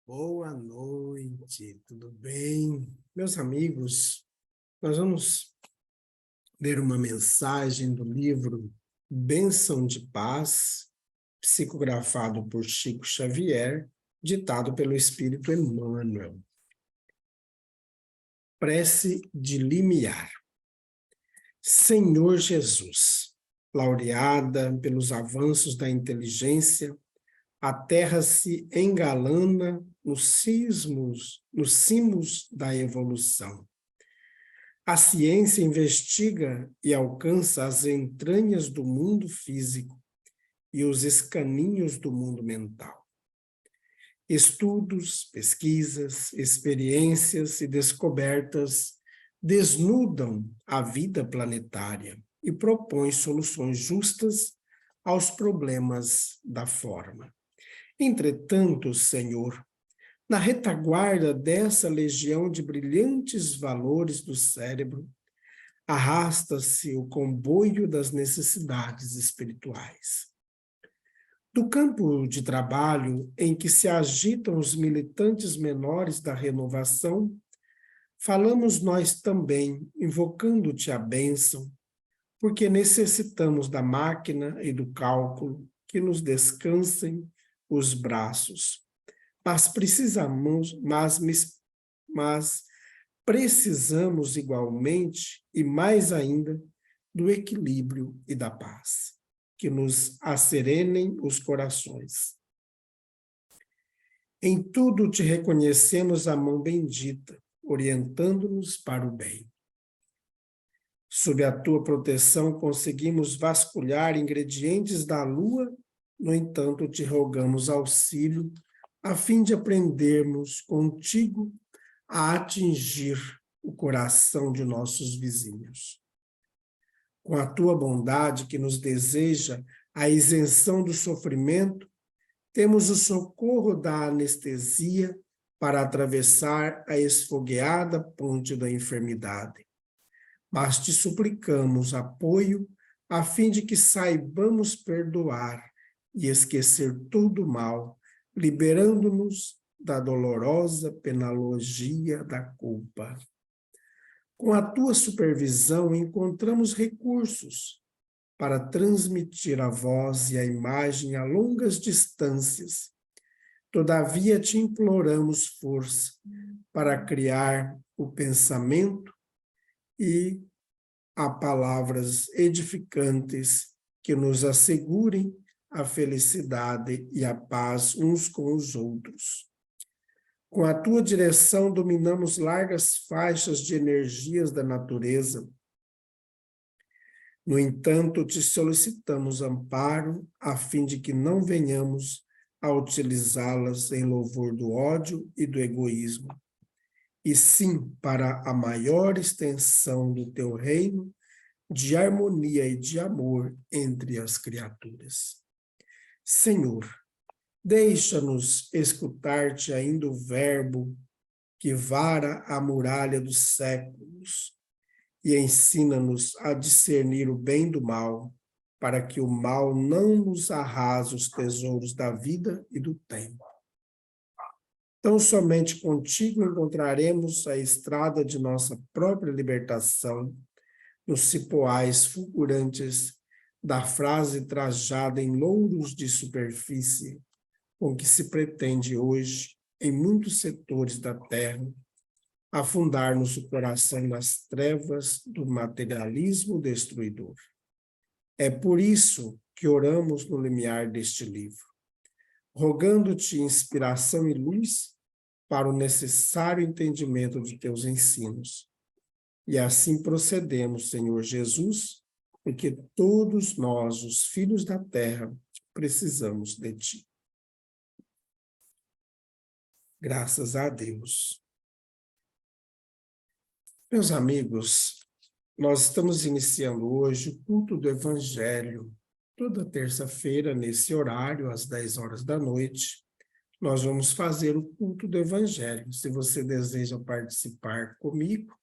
Boa noite, tudo bem? Meus amigos, nós vamos ler uma mensagem do livro Bênção de Paz, psicografado por Chico Xavier, ditado pelo Espírito Emmanuel. Prece de limiar. Senhor Jesus, laureada pelos avanços da inteligência, a terra se engalana nos cimos da evolução. A ciência investiga e alcança as entranhas do mundo físico e os escaninhos do mundo mental. Estudos, pesquisas, experiências e descobertas desnudam a vida planetária e propõem soluções justas aos problemas da forma. Entretanto, Senhor, na retaguarda dessa legião de brilhantes valores do cérebro, arrasta-se o comboio das necessidades espirituais. Do campo de trabalho em que se agitam os militantes menores da renovação, falamos nós também, invocando-te a bênção, porque necessitamos da máquina e do cálculo que nos descansem os braços. Mas precisamos igualmente e mais ainda do equilíbrio e da paz, que nos asserenem os corações. Em tudo te reconhecemos a mão bendita, orientando-nos para o bem. Sob a tua proteção conseguimos vasculhar ingredientes da lua, no entanto te rogamos auxílio, a fim de aprendermos contigo a atingir o coração de nossos vizinhos. Com a tua bondade que nos deseja a isenção do sofrimento, temos o socorro da anestesia para atravessar a esfogueada ponte da enfermidade. Mas te suplicamos apoio a fim de que saibamos perdoar e esquecer todo o mal, liberando-nos da dolorosa penalogia da culpa. Com a tua supervisão, encontramos recursos para transmitir a voz e a imagem a longas distâncias. Todavia, te imploramos força para criar o pensamento e a palavras edificantes que nos assegurem a felicidade e a paz uns com os outros. Com a tua direção, dominamos largas faixas de energias da natureza. No entanto, te solicitamos amparo, a fim de que não venhamos a utilizá-las em louvor do ódio e do egoísmo, e sim para a maior extensão do teu reino, de harmonia e de amor entre as criaturas. Senhor, deixa-nos escutar-te ainda o verbo que vara a muralha dos séculos e ensina-nos a discernir o bem do mal, para que o mal não nos arrase os tesouros da vida e do tempo. Tão somente contigo encontraremos a estrada de nossa própria libertação, nos cipoais fulgurantes da frase trajada em louros de superfície, com que se pretende hoje, em muitos setores da terra, afundar-nos o coração nas trevas do materialismo destruidor. É por isso que oramos no limiar deste livro, rogando-te inspiração e luz para o necessário entendimento de teus ensinos. E assim procedemos, Senhor Jesus, porque todos nós, os filhos da terra, precisamos de ti. Graças a Deus. Meus amigos, nós estamos iniciando hoje o culto do Evangelho. Toda terça-feira, nesse horário, às 10 horas da noite, nós vamos fazer o culto do Evangelho. Se você deseja participar comigo,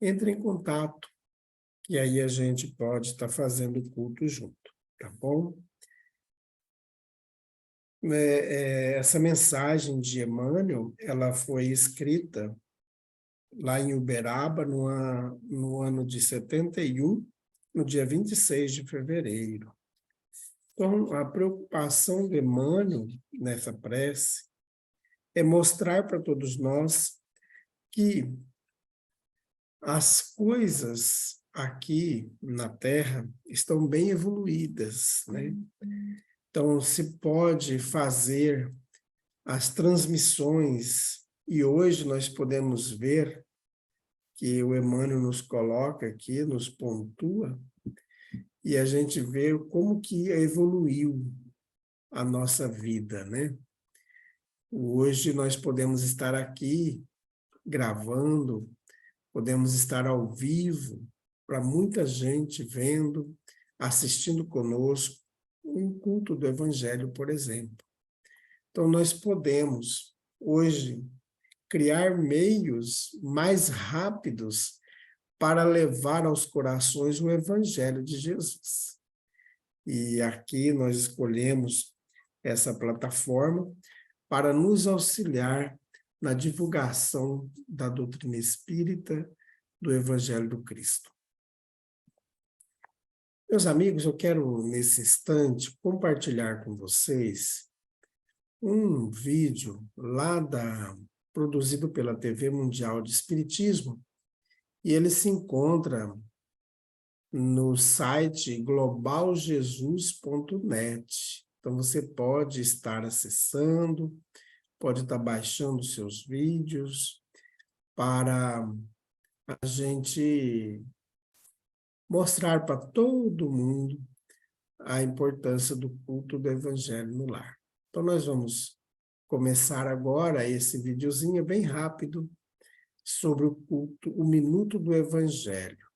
entre em contato, e aí a gente pode estar fazendo o culto junto, tá bom? Essa mensagem de Emmanuel, ela foi escrita lá em Uberaba, no ano de 71, no dia 26 de fevereiro. Então, a preocupação de Emmanuel nessa prece é mostrar para todos nós que as coisas aqui na Terra estão bem evoluídas, né? Então, se pode fazer as transmissões, e hoje nós podemos ver que o Emmanuel nos coloca aqui, nos pontua, e a gente vê como que evoluiu a nossa vida, né? Hoje nós podemos estar aqui gravando, podemos estar ao vivo, para muita gente vendo, assistindo conosco, um culto do Evangelho, por exemplo. Então, nós podemos, hoje, criar meios mais rápidos para levar aos corações o Evangelho de Jesus. E aqui nós escolhemos essa plataforma para nos auxiliar na divulgação da doutrina espírita, do Evangelho do Cristo. Meus amigos, eu quero, nesse instante, compartilhar com vocês um vídeo produzido pela TV Mundial de Espiritismo, e ele se encontra no site globaljesus.net. Então, você pode estar acessando, pode estar baixando seus vídeos para a gente mostrar para todo mundo a importância do culto do Evangelho no lar. Então, nós vamos começar agora esse videozinho bem rápido sobre o culto, o Minuto do Evangelho.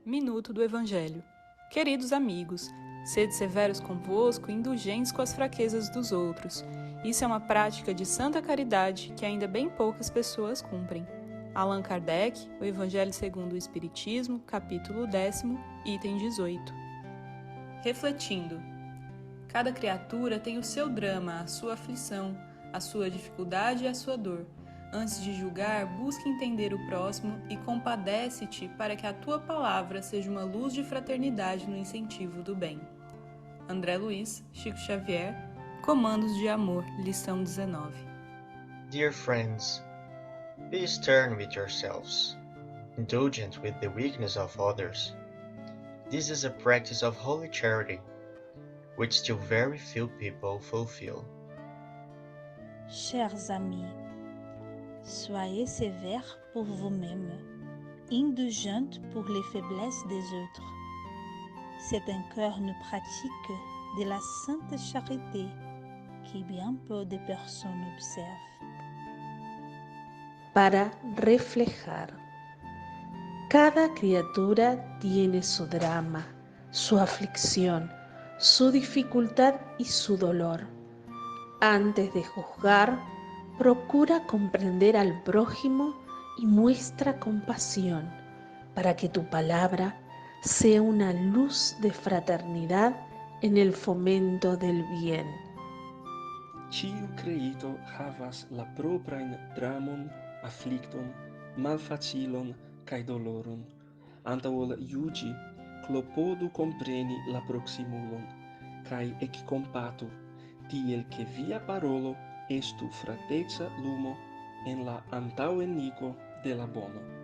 Minuto do Evangelho. Queridos amigos, sede severos convosco e indulgentes com as fraquezas dos outros. Isso é uma prática de santa caridade que ainda bem poucas pessoas cumprem. Allan Kardec, O Evangelho segundo o Espiritismo, capítulo 10º, item 18. Refletindo. Cada criatura tem o seu drama, a sua aflição, a sua dificuldade e a sua dor. Antes de julgar, busca entender o próximo e compadece-te para que a tua palavra seja uma luz de fraternidade no incentivo do bem. André Luiz, Chico Xavier, Comandos de Amor, lição 19. Dear friends, be stern with yourselves, indulgent with the weakness of others. This is a practice of holy charity, which still very few people fulfill. Chers amis, soyez sévères pour vous-même, indulgents pour les faiblesses des autres. C'est un cœur une pratique de la sainte charité que bien peu de personnes observent. Para reflejar. Cada criatura tiene su drama, su aflicción, su dificultad y su dolor. Antes de juzgar, procura comprender al prójimo y muestra compasión, para que tu palabra sea una luz de fraternidad en el fomento del bien. Ciu creito havas la proprain dramon, afflicton, malfacilon kaj doloron. Antaŭ ol juĝi, klopodu kompreni la proksimulon, kaj ekkompatu, tiel che via parolo estu fratezza lumo en la antaŭenigo de la bono.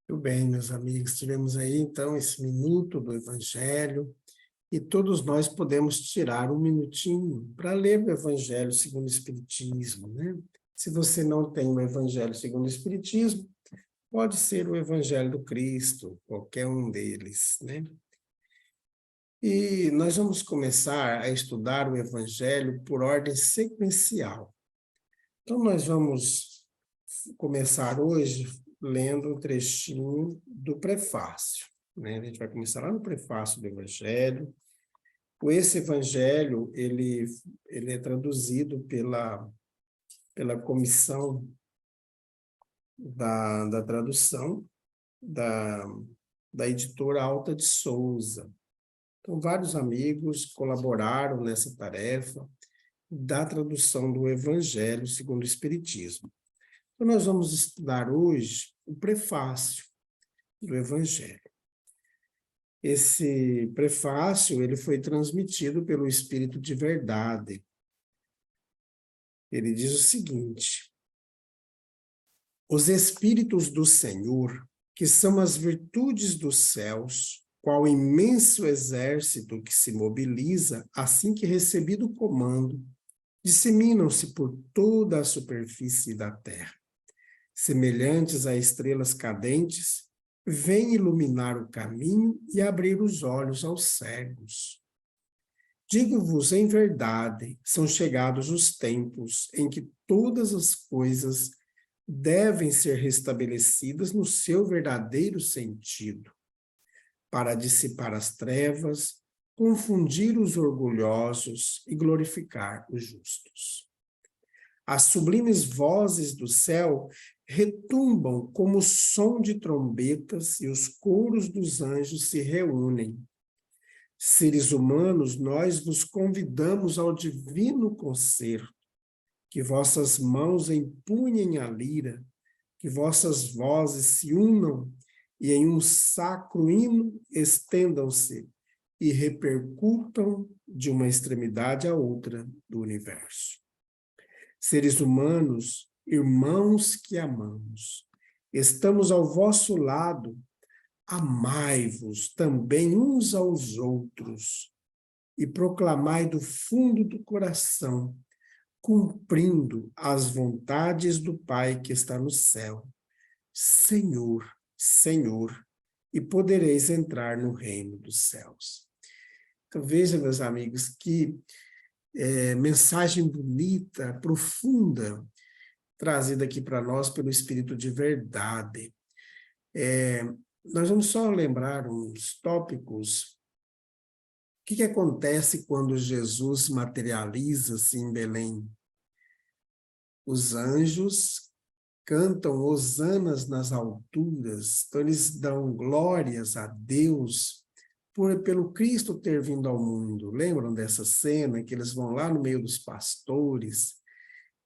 Muito bem, meus amigos, tivemos aí então esse minuto do Evangelho e todos nós podemos tirar um minutinho para ler o Evangelho segundo o Espiritismo, né? Se você não tem o Evangelho segundo o Espiritismo, pode ser o Evangelho do Cristo, qualquer um deles, né? E nós vamos começar a estudar o Evangelho por ordem sequencial. Então, nós vamos começar hoje lendo um trechinho do prefácio, né? A gente vai começar lá no prefácio do Evangelho. Esse Evangelho, ele é traduzido pela comissão da tradução da editora Alta de Souza. Então, vários amigos colaboraram nessa tarefa da tradução do Evangelho segundo o Espiritismo. Então, nós vamos estudar hoje o prefácio do Evangelho. Esse prefácio, ele foi transmitido pelo Espírito de Verdade. Ele diz o seguinte: os Espíritos do Senhor, que são as virtudes dos céus, qual imenso exército que se mobiliza assim que recebido o comando, disseminam-se por toda a superfície da terra. Semelhantes a estrelas cadentes, vêm iluminar o caminho e abrir os olhos aos cegos. Digo-vos em verdade, são chegados os tempos em que todas as coisas devem ser restabelecidas no seu verdadeiro sentido, para dissipar as trevas, confundir os orgulhosos e glorificar os justos. As sublimes vozes do céu retumbam como o som de trombetas e os coros dos anjos se reúnem. Seres humanos, nós vos convidamos ao divino concerto, que vossas mãos empunhem a lira, que vossas vozes se unam e em um sacro hino estendam-se e repercutam de uma extremidade à outra do universo. Seres humanos, irmãos que amamos, estamos ao vosso lado, amai-vos também uns aos outros e proclamai do fundo do coração, cumprindo as vontades do Pai que está no céu. Senhor, Senhor, e podereis entrar no reino dos céus. Então veja, meus amigos, que mensagem bonita, profunda, trazida aqui para nós pelo Espírito de Verdade. Nós vamos só lembrar uns tópicos. O que acontece quando Jesus materializa-se em Belém? Os anjos cantam hosanas nas alturas, então eles dão glórias a Deus pelo Cristo ter vindo ao mundo. Lembram dessa cena que eles vão lá no meio dos pastores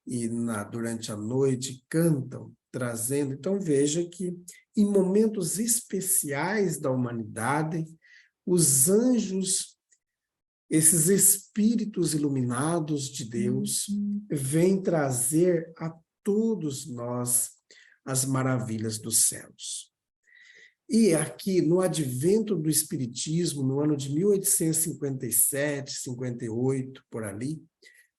e durante a noite cantam, trazendo. Então veja que em momentos especiais da humanidade, os anjos, esses espíritos iluminados de Deus, vêm trazer a todos nós as maravilhas dos céus. E aqui, no advento do Espiritismo, no ano de 1857, 58, por ali,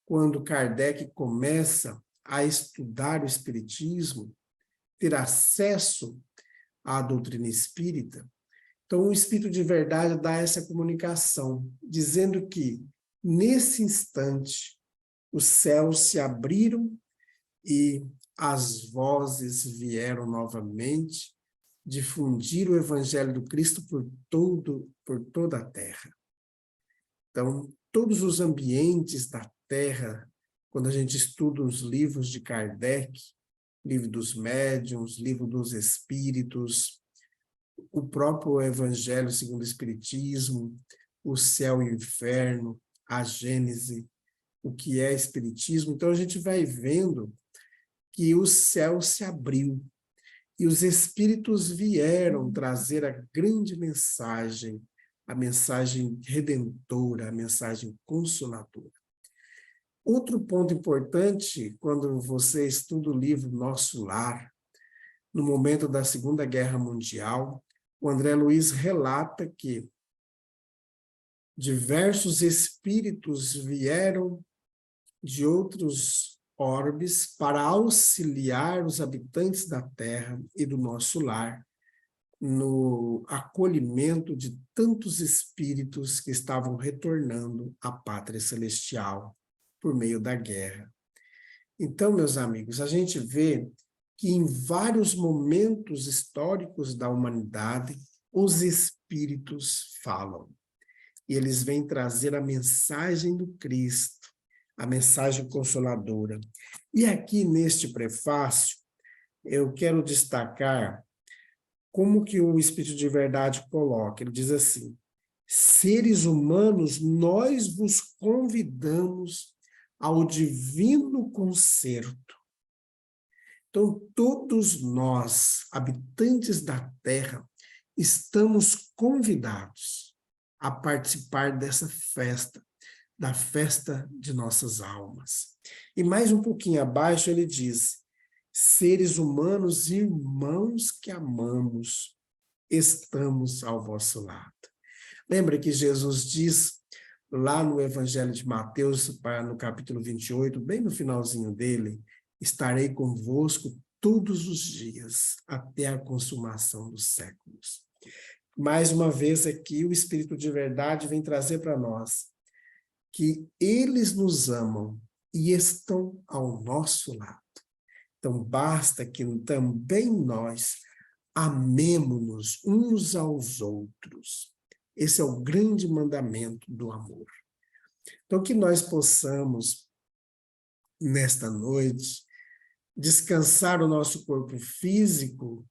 quando Kardec começa a estudar o Espiritismo, ter acesso à doutrina espírita, então o Espírito de Verdade dá essa comunicação, dizendo que, nesse instante, os céus se abriram e as vozes vieram novamente difundir o Evangelho do Cristo por toda a Terra. Então, todos os ambientes da Terra, quando a gente estuda os livros de Kardec, livro dos médiuns, livro dos espíritos, o próprio Evangelho segundo o Espiritismo, o céu e o inferno, a Gênese, o que é Espiritismo. Então, a gente vai vendo que o céu se abriu e os Espíritos vieram trazer a grande mensagem, a mensagem redentora, a mensagem consoladora. Outro ponto importante, quando você estuda o livro Nosso Lar, no momento da Segunda Guerra Mundial, o André Luiz relata que diversos espíritos vieram de outros orbes para auxiliar os habitantes da Terra e do nosso lar no acolhimento de tantos espíritos que estavam retornando à pátria celestial por meio da guerra. Então, meus amigos, a gente vê que em vários momentos históricos da humanidade, os espíritos falam. E eles vêm trazer a mensagem do Cristo, a mensagem consoladora. E aqui neste prefácio, eu quero destacar como que o Espírito de Verdade coloca. Ele diz assim: seres humanos, nós vos convidamos ao divino concerto. Então, todos nós, habitantes da Terra, estamos convidados a participar dessa festa, da festa de nossas almas. E mais um pouquinho abaixo ele diz: seres humanos, irmãos que amamos, estamos ao vosso lado. Lembra que Jesus diz lá no Evangelho de Mateus, no capítulo 28, bem no finalzinho dele: estarei convosco todos os dias, até a consumação dos séculos. Mais uma vez aqui, o Espírito de Verdade vem trazer para nós que eles nos amam e estão ao nosso lado. Então, basta que também nós amemo-nos uns aos outros. Esse é o grande mandamento do amor. Então, que nós possamos, nesta noite, descansar o nosso corpo físico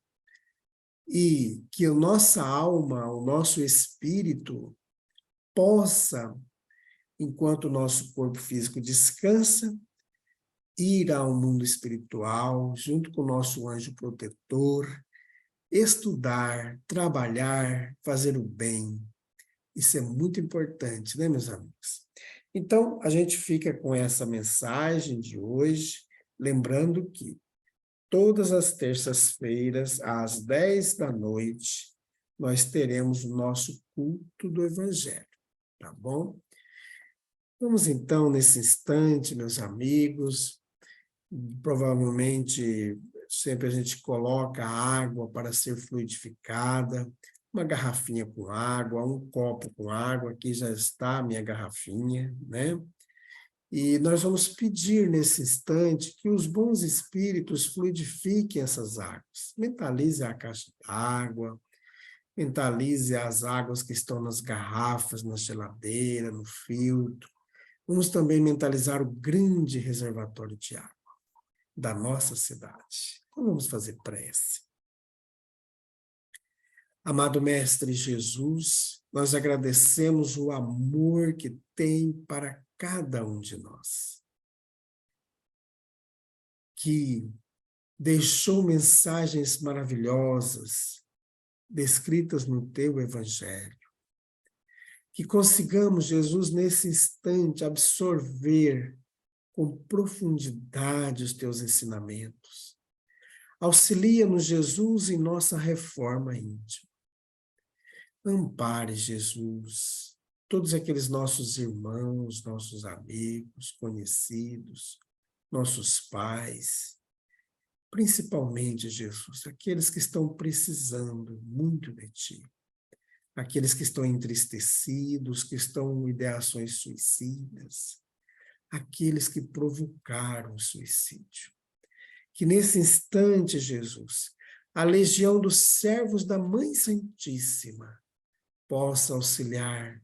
e que a nossa alma, o nosso espírito, possa, enquanto o nosso corpo físico descansa, ir ao mundo espiritual, junto com o nosso anjo protetor, estudar, trabalhar, fazer o bem. Isso é muito importante, né, meus amigos? Então, a gente fica com essa mensagem de hoje, lembrando que todas as terças-feiras, às 10 da noite, nós teremos o nosso culto do Evangelho, tá bom? Vamos então, nesse instante, meus amigos, provavelmente sempre a gente coloca água para ser fluidificada, uma garrafinha com água, um copo com água, aqui já está a minha garrafinha, né? E nós vamos pedir nesse instante que os bons espíritos fluidifiquem essas águas. Mentalize a caixa d'água, mentalize as águas que estão nas garrafas, na geladeira, no filtro. Vamos também mentalizar o grande reservatório de água da nossa cidade. Então vamos fazer prece. Amado Mestre Jesus, nós agradecemos o amor que tem para cada um de nós, que deixou mensagens maravilhosas descritas no teu Evangelho. Que consigamos, Jesus, nesse instante, absorver com profundidade os teus ensinamentos, Auxilia-nos, Jesus, em nossa reforma íntima. Ampare, Jesus, todos aqueles nossos irmãos, nossos amigos, conhecidos, nossos pais, principalmente, Jesus, aqueles que estão precisando muito de Ti, aqueles que estão entristecidos, que estão com ideações suicidas, aqueles que provocaram o suicídio. Que nesse instante, Jesus, a legião dos servos da Mãe Santíssima possa auxiliar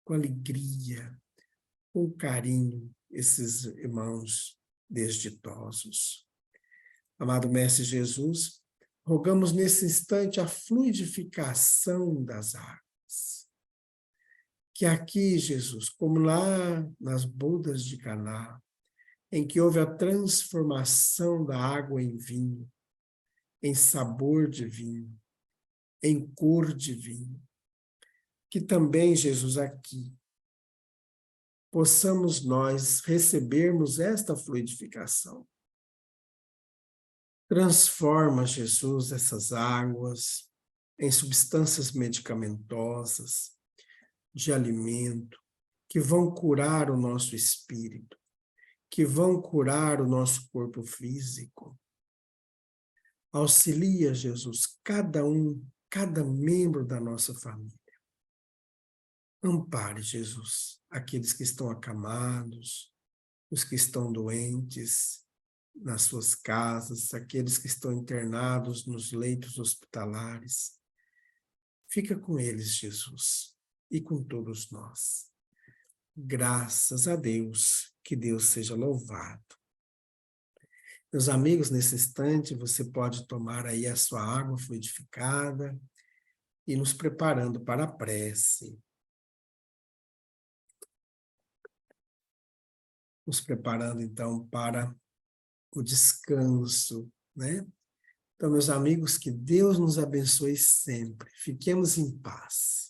com alegria, com carinho, esses irmãos desditosos. Amado Mestre Jesus, rogamos nesse instante a fluidificação das águas. Que aqui, Jesus, como lá nas bodas de Caná, em que houve a transformação da água em vinho, em sabor de vinho, em cor de vinho, que também, Jesus, aqui, possamos nós recebermos esta fluidificação. Transforma, Jesus, essas águas em substâncias medicamentosas, de alimento, que vão curar o nosso espírito, que vão curar o nosso corpo físico. Auxilia, Jesus, cada membro da nossa família. Ampare, Jesus, aqueles que estão acamados, os que estão doentes nas suas casas, aqueles que estão internados nos leitos hospitalares. Fica com eles, Jesus, e com todos nós. Graças a Deus, que Deus seja louvado. Meus amigos, nesse instante, você pode tomar aí a sua água fluidificada e nos preparando para a prece. Nos preparando, então, para o descanso, né? Então, meus amigos, que Deus nos abençoe sempre. Fiquemos em paz.